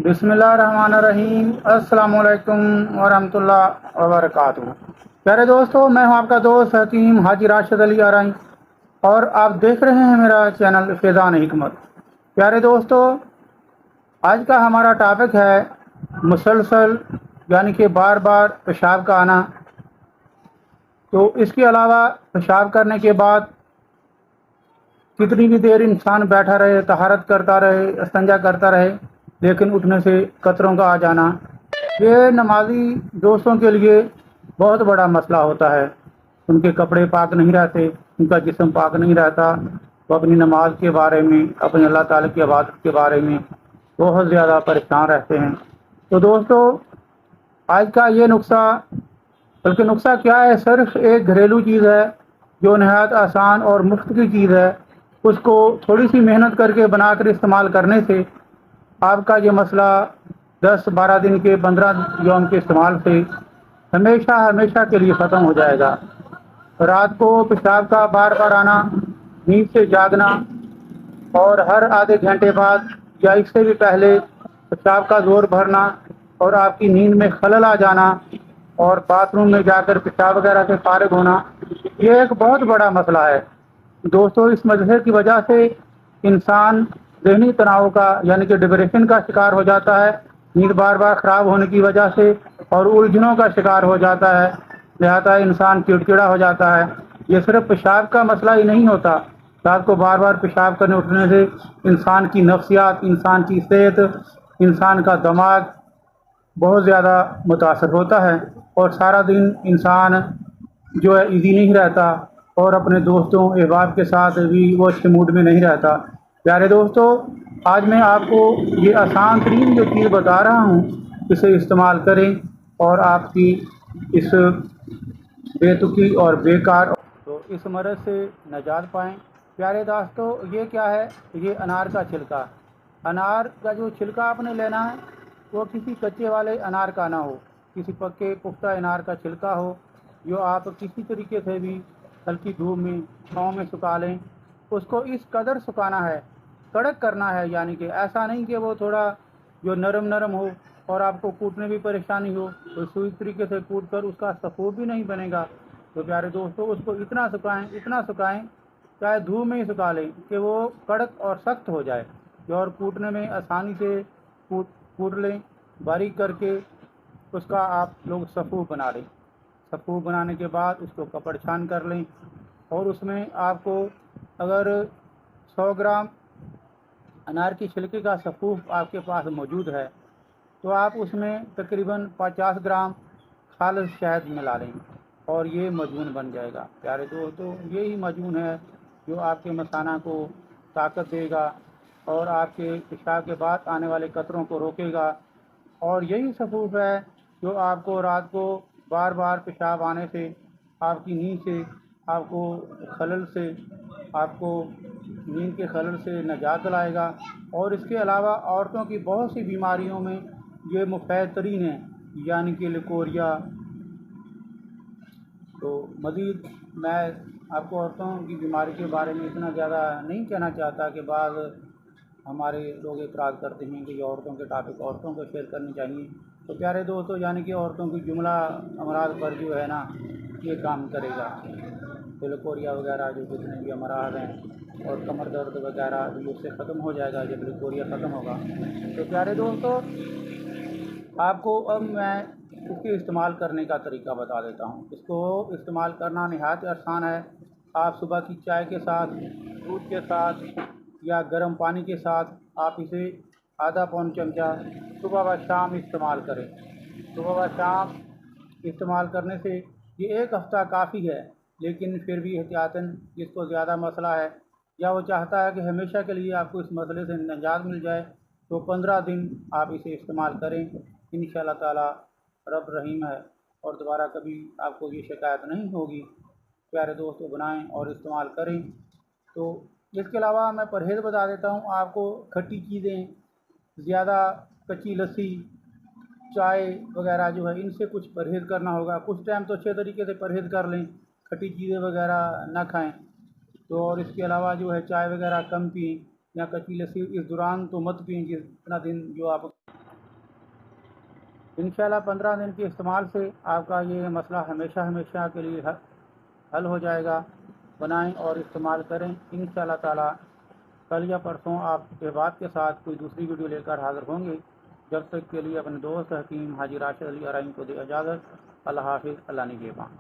बिस्मिल्लाहिर्रहमानिर्रहीम। अस्सलाम वालेकुम वरहमतुल्लाह वबरकातुहू। प्यारे दोस्तों, मैं हूं आपका दोस्त हकीम हाजी राशिद अली आरई और आप देख रहे हैं मेरा चैनल फैज़ान हिकमत। प्यारे दोस्तों, आज का हमारा टॉपिक है मुसलसल यानी कि बार बार पेशाब का आना। तो इसके अलावा पेशाब करने के बाद कितनी भी देर इंसान बैठा रहे, तहारत करता रहे, इस्तिंजा करता रहे, लेकिन उठने से कतरों का आ जाना, ये नमाजी दोस्तों के लिए बहुत बड़ा मसला होता है। उनके कपड़े पाक नहीं रहते, उनका जिस्म पाक नहीं रहता, वो अपनी नमाज के बारे में, अपने अल्लाह ताला की इबादत के बारे में बहुत ज़्यादा परेशान रहते हैं। तो दोस्तों, आज का ये नुस्खा, बल्कि नुस्खा क्या है, सिर्फ एक घरेलू चीज़ है जो नहायत आसान और मुफ्त की चीज़ है। उसको थोड़ी सी मेहनत करके बनाकर इस्तेमाल करने से आपका ये मसला 10-12 दिन के, 15 यौम के इस्तेमाल से हमेशा हमेशा के लिए ख़त्म हो जाएगा। रात को पेशाब का बार बार आना, नींद से जागना और हर आधे घंटे बाद या इससे भी पहले पेशाब का ज़ोर भरना और आपकी नींद में खलल आ जाना और बाथरूम में जाकर पेशाब वगैरह से फारिग होना, ये एक बहुत बड़ा मसला है। दोस्तों, इस मसले की वजह से इंसान ज़हनी तनाव का यानी कि डिप्रेशन का शिकार हो जाता है, नींद बार बार ख़राब होने की वजह से, और उलझनों का शिकार हो जाता है। लिहाजा इंसान चिड़चिड़ा हो जाता है। ये सिर्फ पेशाब का मसला ही नहीं होता, रात को बार बार पेशाब करने उठने से इंसान की नफ्सियात, इंसान की सेहत, इंसान का दिमाग बहुत ज़्यादा मुतासर होता है और सारा दिन इंसान जो है ईज़ी नहीं रहता और अपने दोस्तों अहबाब के साथ भी वो अच्छे मूड में नहीं रहता। प्यारे दोस्तों, आज मैं आपको ये आसान तरीन जो चीज़ बता रहा हूँ, इसे इस्तेमाल करें और आपकी इस बेतुकी और बेकार तो इस मर्ज़ से निजात पाएँ। प्यारे दोस्तों, ये क्या है, ये अनार का छिलका। अनार का जो छिलका आपने लेना है वो किसी कच्चे वाले अनार का ना हो, किसी पक्के पुख्ता अनार का छिलका हो, जो आप किसी तरीके से भी हल्की धूप में, छाँव में सुखा लें। उसको इस कदर सुखाना है, कड़क करना है, यानी कि ऐसा नहीं कि वो थोड़ा जो नरम नरम हो और आपको कूटने में परेशानी हो, तो सुई तरीके से कूट कर उसका सफ़ूर भी नहीं बनेगा। तो प्यारे दोस्तों, उसको इतना सुखाएं, इतना सुखाएं, चाहे धूप में ही सुखा लें कि वो कड़क और सख्त हो जाए, जो और कूटने में आसानी से कूट कूट लें, बारीक करके उसका आप लोग सफ़ूर बना लें। सफ़ूर बनाने के बाद उसको कपड़ छान कर लें और उसमें आपको अगर 100 ग्राम अनार की छिलके का सफ़ूर आपके पास मौजूद है तो आप उसमें तकरीबन 50 ग्राम खालिस शहद मिला लें और ये मजून बन जाएगा। प्यारे दोस्तों, यही मजून है जो आपके मसाना को ताकत देगा और आपके पेशाब के बाद आने वाले कतरों को रोकेगा। और यही सबूत है जो आपको रात को बार बार पेशाब आने से, आपकी नींद से, आपको खलल से, आपको नींद के खलल से निजात दिलाएगा। और इसके अलावा औरतों की बहुत सी बीमारियों में ये मुफीद तरीन है, यानी कि लिकोरिया। तो मज़ीद मैं आपको औरतों की बीमारी के बारे में इतना ज़्यादा नहीं कहना चाहता कि बाद हमारे लोग एतराज़ करते हैं कि ये औरतों के टॉपिक औरतों को शेयर करनी चाहिए। तो प्यारे दोस्तों, यानी कि औरतों की जुमला अमराज पर जो है ना, ये काम करेगा। ग्लूकोरिया वगैरह जो जितने भी अमराज हैं और कमर दर्द वगैरह भी उससे ख़त्म हो जाएगा जब ग्लूकोरिया ख़त्म होगा। तो प्यारे दोस्तों, आपको अब मैं इसके इस्तेमाल करने का तरीका बता देता हूँ। इसको इस्तेमाल करना नहायत आसान है। आप सुबह की चाय के साथ, दूध के साथ या गर्म पानी के साथ आप इसे आधा पौन चमचा सुबह व शाम इस्तेमाल करें। सुबह व शाम इस्तेमाल करने से ये एक हफ़्ता काफ़ी है, लेकिन फिर भी एहतियातन जिसको ज़्यादा मसला है या वो चाहता है कि हमेशा के लिए आपको इस मसले से निजात मिल जाए, तो 15 दिन आप इसे इस्तेमाल करें। इंशाअल्लाह ताला रब रहीम है और दोबारा कभी आपको ये शिकायत नहीं होगी। प्यारे दोस्तों, बनाएं और इस्तेमाल करें। तो इसके अलावा मैं परहेज़ बता देता हूँ आपको। खट्टी चीज़ें, ज़्यादा कच्ची लस्सी, चाय वगैरह जो है, इनसे कुछ परहेज़ करना होगा। कुछ टाइम तो अच्छे तरीके से परहेज़ कर लें, खट्टी चीज़ें वगैरह ना खाएं। तो और इसके अलावा जो है चाय वगैरह कम पिएं या कच्ची लस्सी इस दौरान तो मत पिएं जितना दिन जो आप इंशाल्लाह 15 दिन के इस्तेमाल से आपका ये मसला हमेशा हमेशा के लिए हल हो जाएगा। बनाएं और इस्तेमाल करें इंशाल्लाह ताला। कल या परसों आपके बात के साथ कोई दूसरी वीडियो लेकर हाज़िर होंगे। जब तक के लिए अपने दोस्त हकीम हाजी राशिद अली अराइन को दे इजाज़त। अल्लाह हाफिज़, अल्लाह निगहबान।